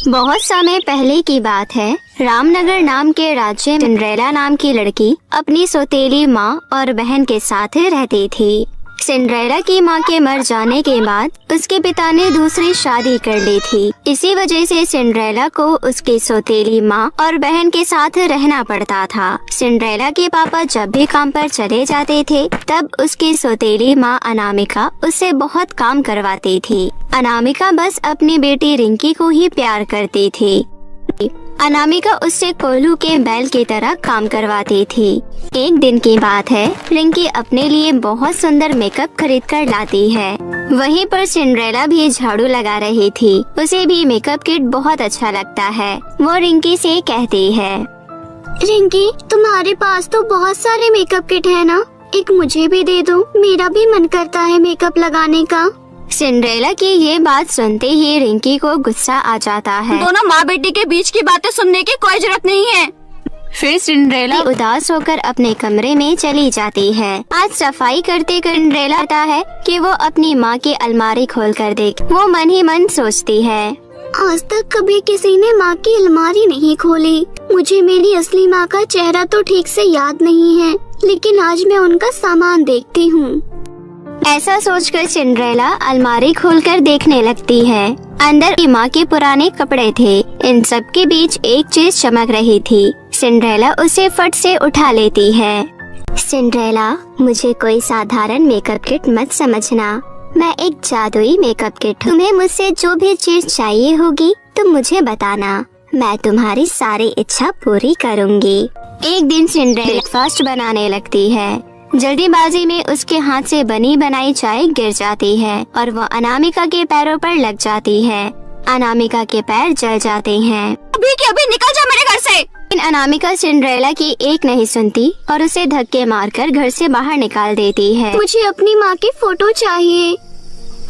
बहुत समय पहले की बात है। रामनगर नाम के राज्य में सिंड्रेला नाम की लड़की अपनी सौतेली माँ और बहन के साथ रहती थी। सिंड्रेला की माँ के मर जाने के बाद उसके पिता ने दूसरी शादी कर ली थी। इसी वजह से सिंड्रेला को उसकी सौतेली माँ और बहन के साथ रहना पड़ता था। सिंड्रेला के पापा जब भी काम पर चले जाते थे तब उसकी सौतेली माँ अनामिका उससे बहुत काम करवाती थी। अनामिका बस अपनी बेटी रिंकी को ही प्यार करती थी। अनामिका उससे कोल्हू के बैल की तरह काम करवाती थी। एक दिन की बात है, रिंकी अपने लिए बहुत सुंदर मेकअप खरीद कर लाती है। वहीं पर सिंड्रेला भी झाड़ू लगा रही थी। उसे भी मेकअप किट बहुत अच्छा लगता है। वो रिंकी से कहती है, रिंकी, तुम्हारे पास तो बहुत सारे मेकअप किट है ना, एक मुझे भी दे दो, मेरा भी मन करता है मेकअप लगाने का। सिंड्रेला की ये बात सुनते ही रिंकी को गुस्सा आ जाता है। दोनों माँ बेटी के बीच की बातें सुनने की कोई जरूरत नहीं है। फिर सिंड्रेला उदास होकर अपने कमरे में चली जाती है। आज सफाई करते सिंड्रेला आता है कि वो अपनी माँ की अलमारी खोल कर देख। वो मन ही मन सोचती है, आज तक कभी किसी ने माँ की अलमारी नहीं खोली। मुझे मेरी असली माँ का चेहरा तो ठीक से याद नहीं है, लेकिन आज मैं उनका सामान देखती हूँ। ऐसा सोचकर सिंड्रेला अलमारी खोलकर देखने लगती है। अंदर की माँ के पुराने कपड़े थे। इन सब के बीच एक चीज चमक रही थी। सिंड्रेला उसे फट से उठा लेती है। सिंड्रेला, मुझे कोई साधारण मेकअप किट मत समझना, मैं एक जादुई मेकअप किट हूँ। तुम्हें मुझसे जो भी चीज चाहिए होगी तुम मुझे बताना, मैं तुम्हारी सारी इच्छा पूरी करूँगी। एक दिन सिंड्रेला ब्रेकफास्ट बनाने लगती है। जल्दीबाजी में उसके हाथ से बनी बनाई चाय गिर जाती है और वो अनामिका के पैरों पर लग जाती है। अनामिका के पैर जल जाते हैं। अभी के अभी निकल जा मेरे घर से। लेकिन अनामिका सिंड्रेला की एक नहीं सुनती और उसे धक्के मारकर घर से बाहर निकाल देती है। मुझे अपनी माँ की फोटो चाहिए।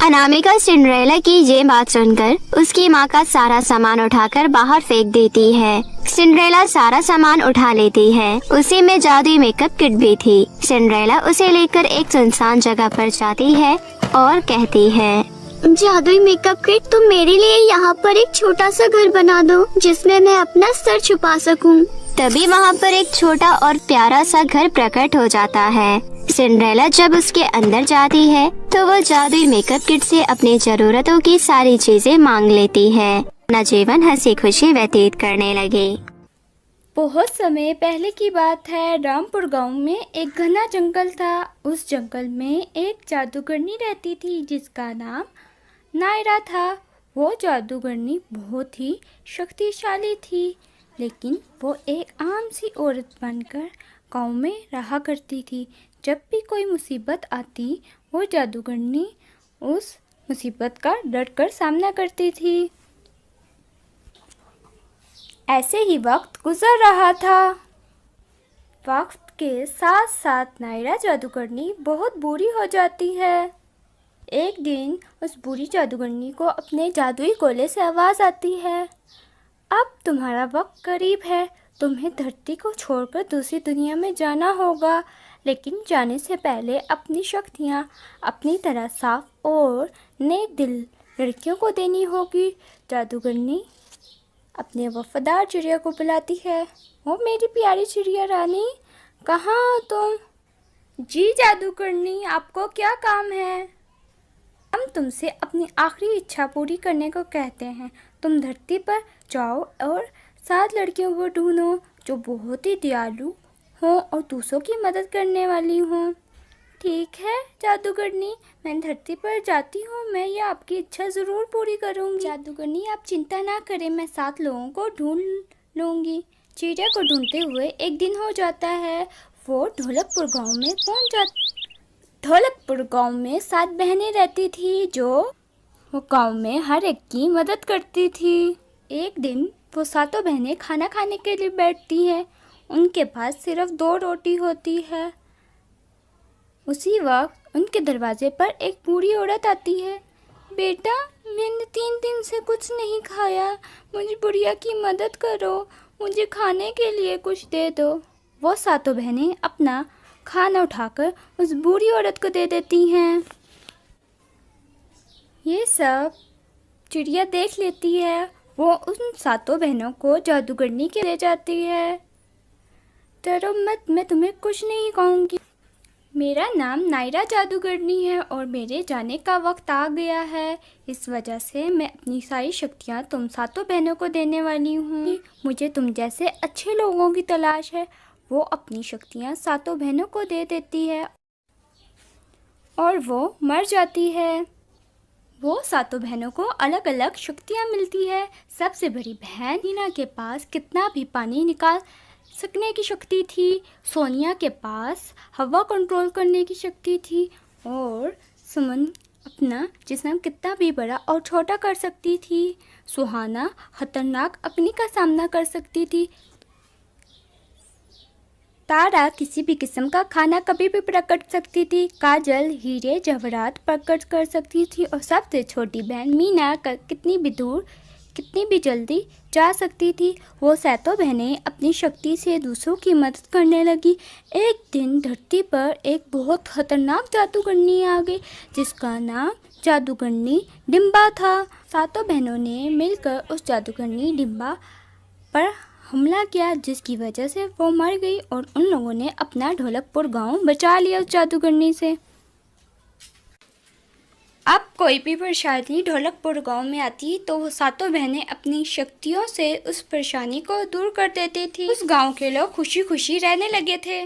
अनामिका सिंड्रेला की ये बात सुनकर उसकी माँ का सारा सामान उठाकर बाहर फेंक देती है। सिंड्रेला सारा सामान उठा लेती है। उसी में जादुई मेकअप किट भी थी। सिंड्रेला उसे लेकर एक सुनसान जगह पर जाती है और कहती है, जादुई मेकअप किट, तुम मेरे लिए यहाँ पर एक छोटा सा घर बना दो जिसमें मैं अपना सर छुपा सकूं। तभी वहाँ पर एक छोटा और प्यारा सा घर प्रकट हो जाता है। सिंड्रेला जब उसके अंदर जाती है तो वो जादुई मेकअप किट से अपनी जरूरतों की सारी चीजें मांग लेती है। अपना जीवन हंसी खुशी व्यतीत करने लगे। बहुत समय पहले की बात है। रामपुर गांव में एक घना जंगल था। उस जंगल में एक जादूगरनी रहती थी जिसका नाम नायरा था। वो जादूगरनी बहुत ही शक्तिशाली थी, लेकिन वो एक आम सी औरत बनकर गांव में रहा करती थी। जब भी कोई मुसीबत आती वो जादूगरनी उस मुसीबत का डट कर सामना करती थी। ऐसे ही वक्त गुजर रहा था। वक्त के साथ साथ नायरा जादूगरनी बहुत बुरी हो जाती है। एक दिन उस बुरी जादूगरनी को अपने जादुई गोले से आवाज़ आती है, अब तुम्हारा वक्त करीब है, तुम्हें धरती को छोड़कर दूसरी दुनिया में जाना होगा, लेकिन जाने से पहले अपनी शक्तियाँ अपनी तरह साफ और नेक दिल लड़कियों को देनी होगी। जादूगरनी अपने वफादार चिड़िया को बुलाती है, ओ मेरी प्यारी चिड़िया रानी, कहाँ हो तुम? जी जादूगरनी, आपको क्या काम है? हम तुमसे अपनी आखिरी इच्छा पूरी करने को कहते हैं। तुम धरती पर जाओ और 7 लड़कियों को ढूंढो जो बहुत ही दयालु हों और दूसरों की मदद करने वाली हों। ठीक है जादूगरनी, मैं धरती पर जाती हूँ, मैं ये आपकी इच्छा ज़रूर पूरी करूँगी। जादूगरनी आप चिंता ना करें, मैं 7 लोगों को ढूंढ लूँगी। चिड़िया को ढूंढते हुए एक दिन हो जाता है। वो ढोलकपुर गांव में पहुँच जाती। ढोलकपुर गांव में 7 बहनें रहती थी जो वो गांव में हर एक की मदद करती थी। एक दिन वो 7 बहनें खाना खाने के लिए बैठती हैं। उनके पास सिर्फ 2 रोटी होती है। उसी वक्त उनके दरवाजे पर एक बूढ़ी औरत आती है। बेटा, मैंने 3 दिन से कुछ नहीं खाया, मुझे बुढ़िया की मदद करो, मुझे खाने के लिए कुछ दे दो। वो 7 बहनें अपना खाना उठाकर उस बूढ़ी औरत को दे देती हैं। ये सब चिड़िया देख लेती है। वो उन 7 बहनों को जादूगरनी के ले जाती है। डरो मत, मैं तुम्हें कुछ नहीं कहूँगी। मेरा नाम नायरा जादूगरनी है और मेरे जाने का वक्त आ गया है। इस वजह से मैं अपनी सारी शक्तियाँ तुम 7 बहनों को देने वाली हूँ। मुझे तुम जैसे अच्छे लोगों की तलाश है। वो अपनी शक्तियाँ 7 बहनों को दे देती है और वो मर जाती है। वो 7 बहनों को अलग अलग शक्तियाँ मिलती है। सबसे बड़ी बहन नीना के पास कितना भी पानी निकाल सकने की शक्ति थी। सोनिया के पास हवा कंट्रोल करने की शक्ति थी और सुमन अपना जिस्म कितना भी बड़ा और छोटा कर सकती थी। सुहाना खतरनाक अग्नि का सामना कर सकती थी। तारा किसी भी किस्म का खाना कभी भी प्रकट सकती थी। काजल हीरे जवाहरात प्रकट कर सकती थी और सबसे छोटी बहन मीना कितनी भी दूर कितनी भी जल्दी जा सकती थी। वो 7 बहनें अपनी शक्ति से दूसरों की मदद करने लगी। एक दिन धरती पर एक बहुत खतरनाक जादूगरनी आ गई जिसका नाम जादूगरनी डिम्बा था। 7 बहनों ने मिलकर उस जादूगरनी डिम्बा पर हमला किया जिसकी वजह से वो मर गई और उन लोगों ने अपना ढोलकपुर गांव बचा लिया उस जादूगरनी से। अब कोई भी परेशानी ढोलकपुर गांव में आती तो वो 7 बहनें अपनी शक्तियों से उस परेशानी को दूर कर देती थी। उस गांव के लोग खुशी खुशी रहने लगे थे।